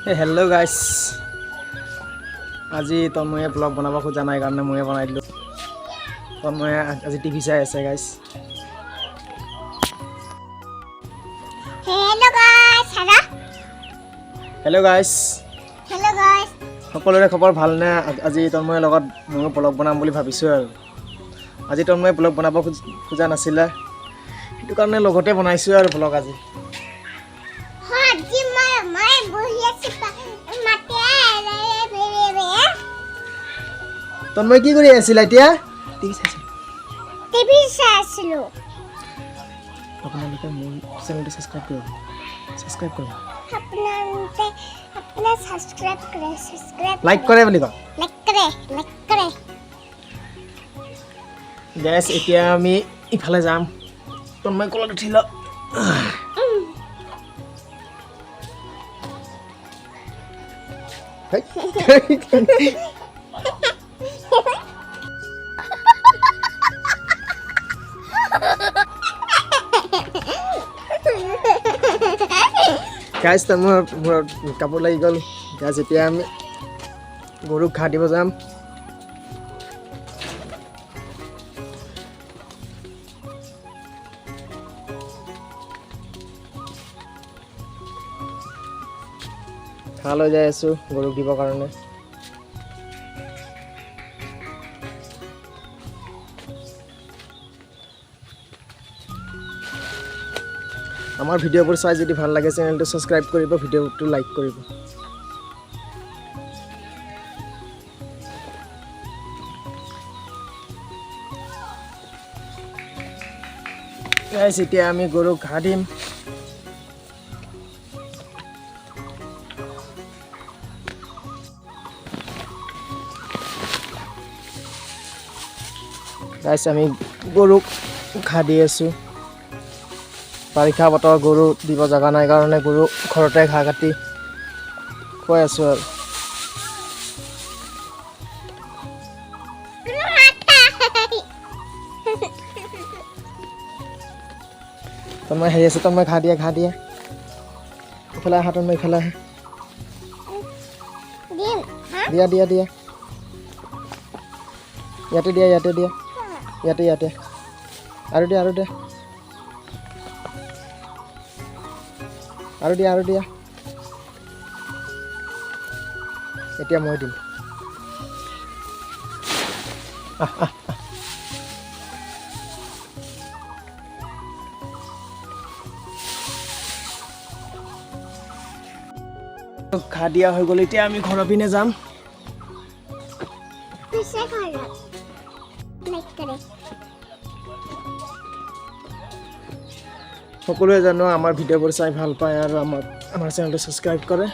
Hello guys. আজি তন্ময়ে blog বনাব খোজা নাই কাৰণে ময়ে বনাই দিলো। তন্ময়ে আজি টিভি চাই আছে guys. Hello guys. Hello guys. Hello guys. সকলোৰে খবৰ ভাল নে? আজি তন্ময়ে লগত মই ব্লগ বনাম বুলি ভাবিছো আৰু। আজি তন্ময়ে ব্লগ বনাব খোজা নাছিল। সেইটো কাৰণে লগতে বনাইছো আৰু ব্লগ আজি। আজি মই বহি আছি মাতে তন্ময় কি কৰি আছিল এতিয়া? টিভি চাইছিলো। আপোনালোকে মোৰ চেনেলটো সাবস্ক্ৰাইব কৰক। সাবস্ক্ৰাইব কৰক। अपना सब्सक्राइब करे লাইক কৰে বুলি কওক। लाइक करे গাইস এতিয়া আমি ইফালে যাম। তন্ময় কলত উঠিল। গাইস তন্ময় কাপোৰ লাগি গ'ল। গাইস এতিয়া আমি গৰুক ঘাঁহ দিব যাম। ঘাঁহ লৈ যাই আছো গৰুক দিবৰ কাৰণে। আমাৰ ভিডিঅ'বোৰ চাই যদি ভাল লাগে চেনেলটো সাবস্ক্ৰাইব কৰিব, ভিডিঅ'টো লাইক কৰিব। গাইস এতিয়া আমি গৰুক ঘাঁহ দিম। গাইস আমি গৰুক ঘাঁহ দি আছো। বাৰিষা বতৰ গৰু দিব জাগা নাই কাৰণে গৰু ঘৰতে ঘাঁহ কাটি খুৱাই আছো আৰু। তন্ময় হেৰি আছে, তন্ময় ঘাঁহ দিয়ে। ইফালে আহা তন্ময়, ইফালে আহা। দিয়া। ইয়াতে দিয়া। ইয়াতে। আৰু দিয়া। আৰু দিয়া। এতিয়া মই দিম। ঘাঁহ দিয়া হৈ গ'ল। এতিয়া আমি ঘৰৰ পিনে যাম। সকলোৱে জানো আমাৰ ভিডিঅ'বোৰ চাই ভাল পায় আৰু আমাৰ চেনেলটো সাবস্ক্ৰাইব কৰে।